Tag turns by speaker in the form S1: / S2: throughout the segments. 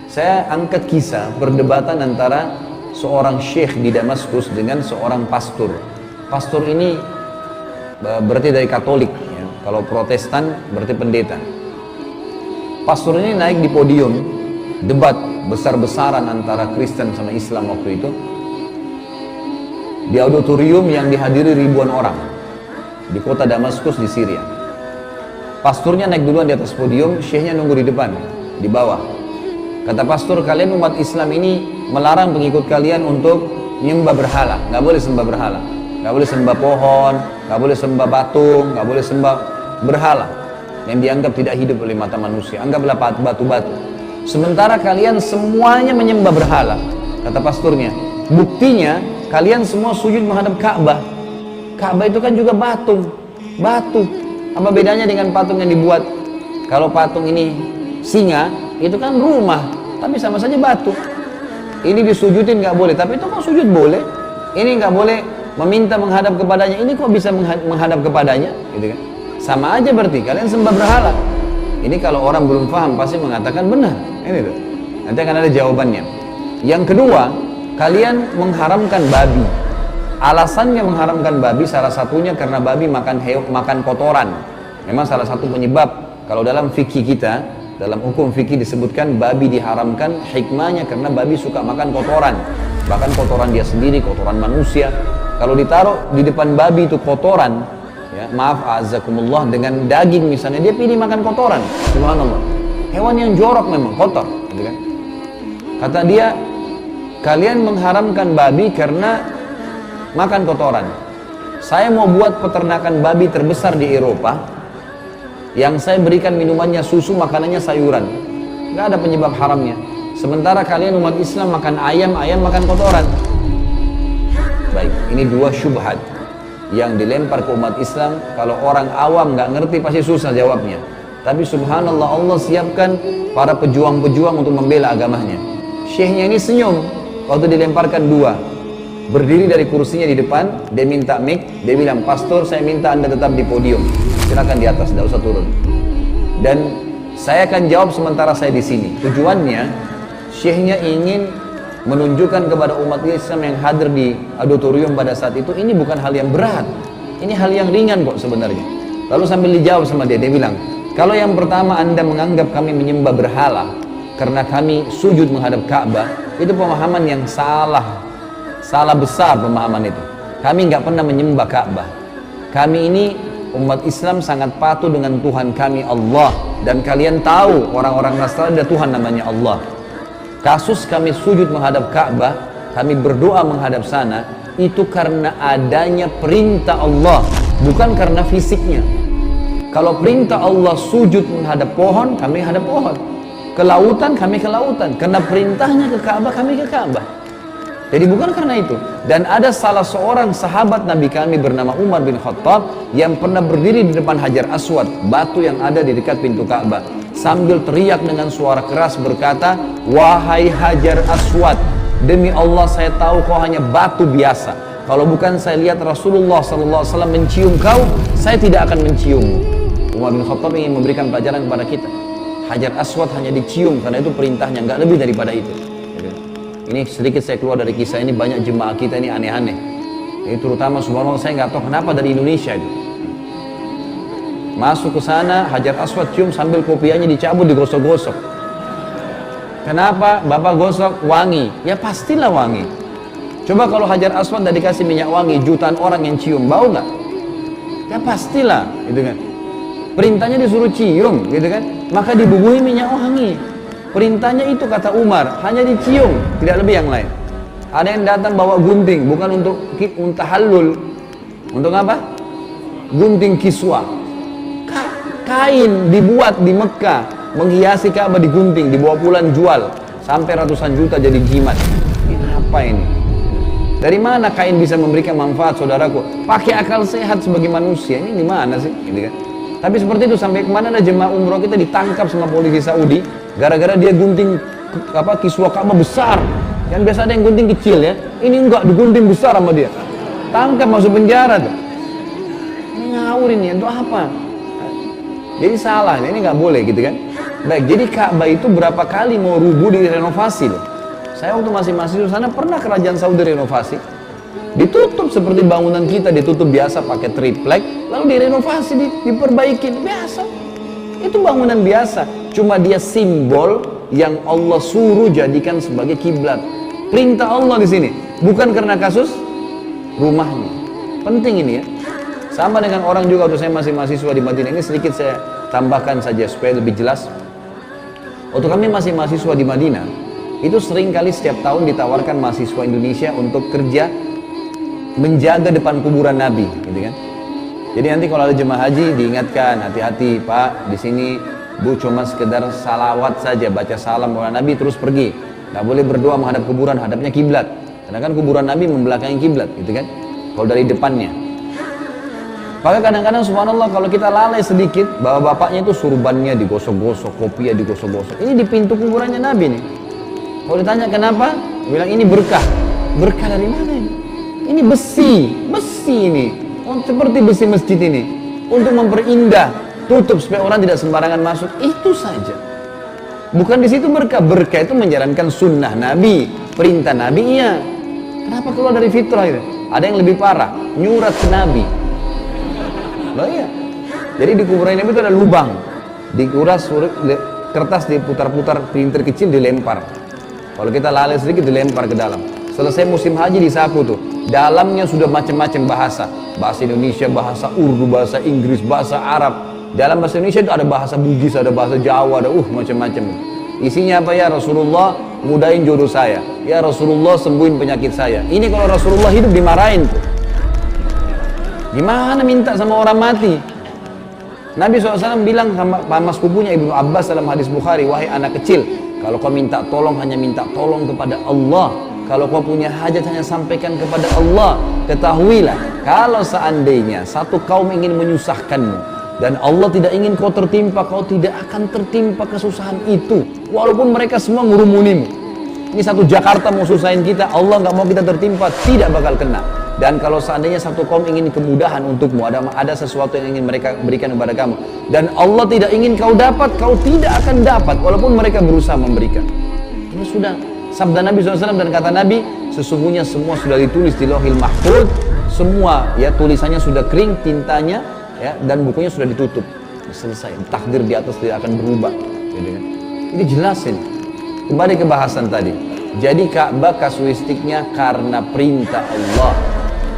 S1: Saya angkat kisah perdebatan antara seorang syekh di Damaskus dengan seorang pastor. Pastor ini berarti dari Katolik, ya. Kalau Protestan berarti pendeta. Pastor ini naik di podium debat besar-besaran antara Kristen sama Islam waktu itu di auditorium yang dihadiri ribuan orang di kota Damaskus di Syria. Pastornya naik duluan di atas podium, syekhnya nunggu di depan, di bawah. Kata pastor, kalian umat Islam ini melarang pengikut kalian untuk menyembah berhala, nggak boleh sembah berhala, nggak boleh sembah pohon, nggak boleh sembah patung, nggak boleh sembah berhala yang dianggap tidak hidup oleh mata manusia, anggaplah batu-batu. Sementara kalian semuanya menyembah berhala, kata pastornya. Buktinya kalian semua sujud menghadap Ka'bah. Ka'bah itu kan juga batu. Apa bedanya dengan patung yang dibuat? Kalau patung ini singa, itu kan rumah, tapi sama saja batu. Ini disujudin nggak boleh, tapi itu kok sujud boleh. Ini nggak boleh meminta menghadap kepadanya, ini kok bisa menghadap kepadanya, gitu kan? Sama aja berarti kalian sembah berhala. Ini kalau orang belum paham pasti mengatakan benar. Ini tuh. Nanti akan ada jawabannya. Yang kedua, kalian mengharamkan babi. Alasannya mengharamkan babi salah satunya karena babi makan kotoran. Memang salah satu penyebab. Kalau dalam fikih kita, dalam hukum fikih disebutkan babi diharamkan, hikmahnya karena babi suka makan kotoran. Bahkan kotoran dia sendiri, kotoran manusia. Kalau ditaruh di depan babi itu kotoran, ya, maaf azakumullah, dengan daging misalnya, dia pilih makan kotoran. Subhanallah. Hewan yang jorok memang kotor, gitu kan? Kata dia, kalian mengharamkan babi karena makan kotoran. Saya mau buat peternakan babi terbesar di Eropa, yang saya berikan minumannya susu, makanannya sayuran. Nggak ada penyebab haramnya. Sementara kalian umat Islam makan ayam, ayam makan kotoran. Baik, ini dua syubhat yang dilempar ke umat Islam. Kalau orang awam nggak ngerti pasti susah jawabnya. Tapi subhanallah, Allah siapkan para pejuang-pejuang untuk membela agamanya. Syekhnya ini senyum waktu dilemparkan dua. Berdiri dari kursinya di depan, dia minta mic, dia bilang, pastor saya minta anda tetap di podium, silakan di atas, tidak usah turun. Dan saya akan jawab sementara saya di sini. Tujuannya, syekhnya ingin menunjukkan kepada umat Islam yang hadir di auditorium pada saat itu, ini bukan hal yang berat, ini hal yang ringan kok sebenarnya. Lalu sambil dijawab sama dia bilang, kalau yang pertama anda menganggap kami menyembah berhala karena kami sujud menghadap Ka'bah, itu pemahaman yang salah besar pemahaman itu. Kami nggak pernah menyembah Ka'bah. Kami ini umat Islam sangat patuh dengan Tuhan kami Allah, dan kalian tahu orang-orang Nasrani ada Tuhan namanya Allah. Kasus kami sujud menghadap Ka'bah, kami berdoa menghadap sana, itu karena adanya perintah Allah, bukan karena fisiknya. Kalau perintah Allah sujud menghadap pohon, kami hadap pohon. Ke lautan, kami ke lautan. Karena perintahnya ke Ka'bah, kami ke Ka'bah. Jadi bukan karena itu. Dan ada salah seorang sahabat Nabi kami bernama Umar bin Khattab yang pernah berdiri di depan Hajar Aswad, batu yang ada di dekat pintu Ka'bah, sambil teriak dengan suara keras berkata, wahai Hajar Aswad, demi Allah saya tahu kau hanya batu biasa. Kalau bukan saya lihat Rasulullah SAW mencium kau, saya tidak akan menciummu. Umar bin Khattab ingin memberikan pelajaran kepada kita. Hajar Aswad hanya dicium karena itu perintahnya, nggak lebih daripada itu. Ini sedikit saya keluar dari kisah ini, banyak jemaah kita ini aneh-aneh. Ini terutama subhanallah, saya nggak tahu kenapa dari Indonesia itu. Masuk ke sana, Hajar Aswad cium sambil kopiahnya dicabut, digosok-gosok. Kenapa? Bapak gosok wangi. Ya pastilah wangi. Coba kalau Hajar Aswad tidak dikasih minyak wangi, jutaan orang yang cium, bau nggak? Ya pastilah, gitu kan. Perintahnya disuruh cium, gitu kan. Maka dibubuhi minyak wangi. Perintahnya itu kata Umar, hanya dicium, tidak lebih yang lain. Ada yang datang bawa gunting, bukan untuk tahallul. Untuk apa? Gunting kiswah. Kain dibuat di Mekah, menghiasi Ka'bah digunting, dibawa pulang jual. Sampai ratusan juta jadi jimat. Ini apa ini? Dari mana kain bisa memberikan manfaat, saudaraku? Pakai akal sehat sebagai manusia, ini gimana sih? Gitu kan? Tapi seperti itu, sampai kemana ada jemaah umroh kita ditangkap sama polisi Saudi gara-gara dia gunting kiswah Ka'bah besar. Kan biasa ada yang gunting kecil ya, ini enggak, digunting besar sama dia, tangkap masuk penjara tuh. Ini ngawur ini, itu apa? Jadi salah, ini nggak boleh gitu kan. Baik, jadi Ka'bah itu berapa kali mau rubuh direnovasi loh. Saya waktu masih mahasiswa sana pernah kerajaan Saudi renovasi. Ditutup seperti bangunan kita, ditutup biasa pakai triplek, lalu direnovasi, diperbaikin, biasa. Itu bangunan biasa, cuma dia simbol yang Allah suruh jadikan sebagai kiblat. Perintah Allah di sini, bukan karena kasus rumahnya. Penting ini ya. Sama dengan orang juga waktu saya masih mahasiswa di Madinah, ini sedikit saya tambahkan saja supaya lebih jelas. Waktu kami masih mahasiswa di Madinah, itu sering kali setiap tahun ditawarkan mahasiswa Indonesia untuk kerja menjaga depan kuburan Nabi, gitu kan? Jadi nanti kalau ada jemaah haji diingatkan, hati-hati Pak, di sini Bu cuma sekedar salawat saja, baca salam kepada Nabi terus pergi. Nggak boleh berdoa menghadap kuburan, hadapnya kiblat. Karena kan kuburan Nabi membelakangi kiblat, gitu kan? Kalau dari depannya. Maka kadang-kadang subhanallah kalau kita lalai sedikit, bahwa bapaknya itu surbannya digosok-gosok, kopiah digosok-gosok. Ini di pintu kuburannya Nabi nih. Kalau ditanya kenapa, bilang ini berkah. Berkah dari mana ini? Ini besi ini. Oh, seperti besi masjid ini. Untuk memperindah, tutup supaya orang tidak sembarangan masuk. Itu saja. Bukan di situ berkah. Berkah itu menjalankan sunnah Nabi, perintah Nabi, iya. Kenapa keluar dari fitrah itu? Ada yang lebih parah, nyurat ke Nabi. Loh iya. Jadi di kuburan Nabi itu ada lubang. Dikuras kertas diputar-putar, printer kecil dilempar. Kalau kita lalai sedikit dilempar ke dalam. Selesai musim haji disapu tuh. Dalamnya sudah macam-macam bahasa. Bahasa Indonesia, bahasa Urdu, bahasa Inggris, bahasa Arab. Dalam bahasa Indonesia itu ada bahasa Bugis, ada bahasa Jawa, ada macam-macam. Isinya apa? Ya Rasulullah, mudahin jodoh saya. Ya Rasulullah, sembuhin penyakit saya. Ini kalau Rasulullah hidup dimarahin tuh. Gimana minta sama orang mati? Nabi SAW bilang sama mas sepupunya Ibnu Abbas dalam hadis Bukhari, wahai anak kecil, kalau kau minta tolong, hanya minta tolong kepada Allah. Kalau kau punya hajat, hanya sampaikan kepada Allah. Ketahuilah, kalau seandainya satu kaum ingin menyusahkanmu, dan Allah tidak ingin kau tertimpa, kau tidak akan tertimpa kesusahan itu. Walaupun mereka semua ngurumunimu. Ini satu Jakarta mau susahin kita, Allah nggak mau kita tertimpa, tidak bakal kena. Dan kalau seandainya satu kaum ingin kemudahan untukmu, ada sesuatu yang ingin mereka berikan kepada kamu, dan Allah tidak ingin kau dapat, kau tidak akan dapat, walaupun mereka berusaha memberikan. Ini sudah sabda Nabi SAW, dan kata Nabi, sesungguhnya semua sudah ditulis di Lauhil Mahfuz, semua ya tulisannya sudah kering, tintanya ya, dan bukunya sudah ditutup, selesai. Takdir di atas tidak akan berubah, gitu kan? Ini jelasin. Kembali ke bahasan tadi. Jadi Ka'bah kasuistiknya karena perintah Allah,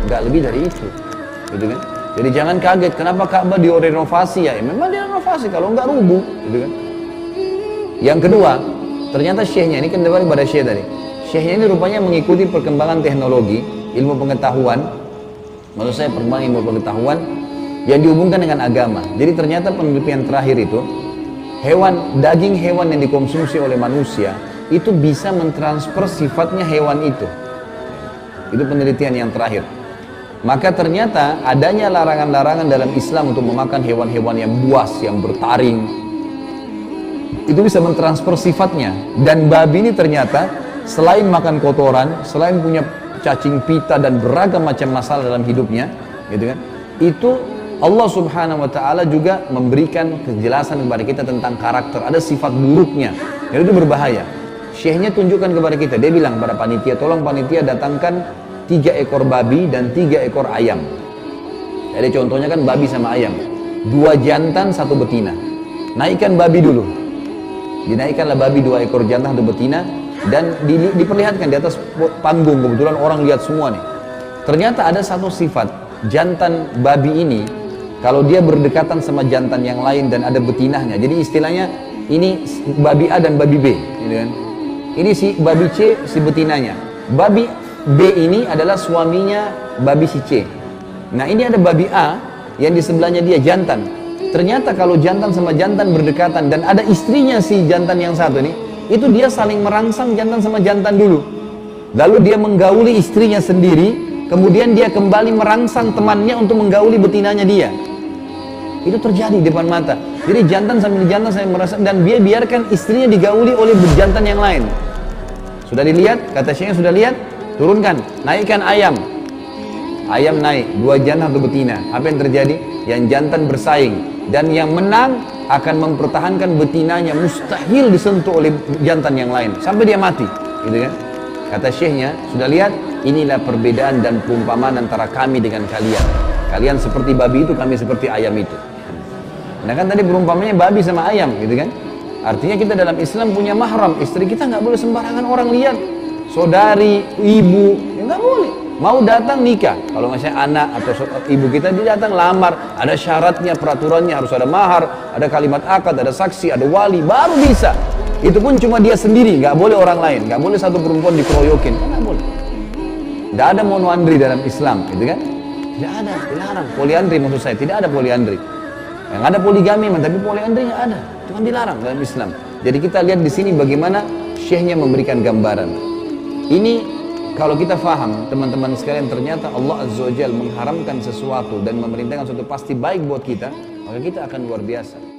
S1: nggak lebih dari itu, gitu kan? Jadi jangan kaget kenapa Ka'bah direnovasi ya, memang direnovasi, kalau nggak rubuh, gitu kan? Yang kedua, ternyata syekhnya ini kan kembali pada syekh tadi. Syekhnya ini rupanya mengikuti perkembangan teknologi, ilmu pengetahuan, maksud saya perkembangan ilmu pengetahuan yang dihubungkan dengan agama. Jadi ternyata penelitian terakhir itu, daging hewan yang dikonsumsi oleh manusia itu bisa mentransfer sifatnya hewan itu. Itu penelitian yang terakhir. Maka ternyata adanya larangan-larangan dalam Islam untuk memakan hewan-hewan yang buas, yang bertaring. Itu bisa mentransfer sifatnya. Dan babi ini ternyata selain makan kotoran, selain punya cacing pita dan beragam macam masalah dalam hidupnya, gitu kan? Itu Allah Subhanahu wa taala juga memberikan kejelasan kepada kita tentang karakter. Ada sifat buruknya. Dan itu berbahaya. Syekhnya tunjukkan kepada kita, dia bilang pada panitia, tolong panitia datangkan 3 ekor babi dan 3 ekor ayam. Jadi contohnya kan babi sama ayam, 2 jantan 1 betina. Naikkan babi dulu, dinaikkanlah babi 2 ekor jantan 1 betina, dan diperlihatkan di atas panggung, kebetulan orang lihat semua nih. Ternyata ada satu sifat, jantan babi ini kalau dia berdekatan sama jantan yang lain dan ada betinahnya, jadi istilahnya ini babi A dan babi B, gitu kan? Ini si babi C, si betinanya. Babi B ini adalah suaminya babi si C. Nah ini ada babi A yang di sebelahnya dia jantan. Ternyata kalau jantan sama jantan berdekatan dan ada istrinya si jantan yang satu nih, itu dia saling merangsang jantan sama jantan dulu. Lalu dia menggauli istrinya sendiri, kemudian dia kembali merangsang temannya untuk menggauli betinanya dia. Itu terjadi di depan mata. Jadi jantan sambil merangsang, dan dia biarkan istrinya digauli oleh jantan yang lain. Sudah dilihat? Kata syekhnya sudah lihat? Turunkan, naikkan ayam. Ayam naik, 2 jantan 1 betina. Apa yang terjadi? Yang jantan bersaing, dan yang menang akan mempertahankan betinanya, mustahil disentuh oleh jantan yang lain sampai dia mati, gitu kan? Kata syekhnya, sudah lihat, inilah perbedaan dan perumpamaan antara kami dengan kalian. Kalian seperti babi itu, kami seperti ayam itu. Nah kan tadi perumpamannya babi sama ayam, gitu kan? Artinya kita dalam Islam punya mahram, istri kita nggak boleh sembarangan orang lihat, saudari, ibu, ya nggak boleh. Mau datang nikah, kalau misalnya anak atau ibu kita dia datang lamar, ada syaratnya, peraturannya, harus ada mahar, ada kalimat akad, ada saksi, ada wali, baru bisa. Itu pun cuma dia sendiri, nggak boleh orang lain, nggak boleh satu perempuan dikeroyokin, nggak boleh. Nggak ada monoandri dalam Islam, gitu kan? Tidak ada, dilarang. Poliandri maksud saya, tidak ada poliandri. Yang ada poligami, tapi poliandri nggak ada, itu kan dilarang dalam Islam. Jadi kita lihat di sini bagaimana syekhnya memberikan gambaran. Ini kalau kita faham, teman-teman sekalian, ternyata Allah Azza wa Jalla mengharamkan sesuatu dan memerintahkan sesuatu pasti baik buat kita, maka kita akan luar biasa.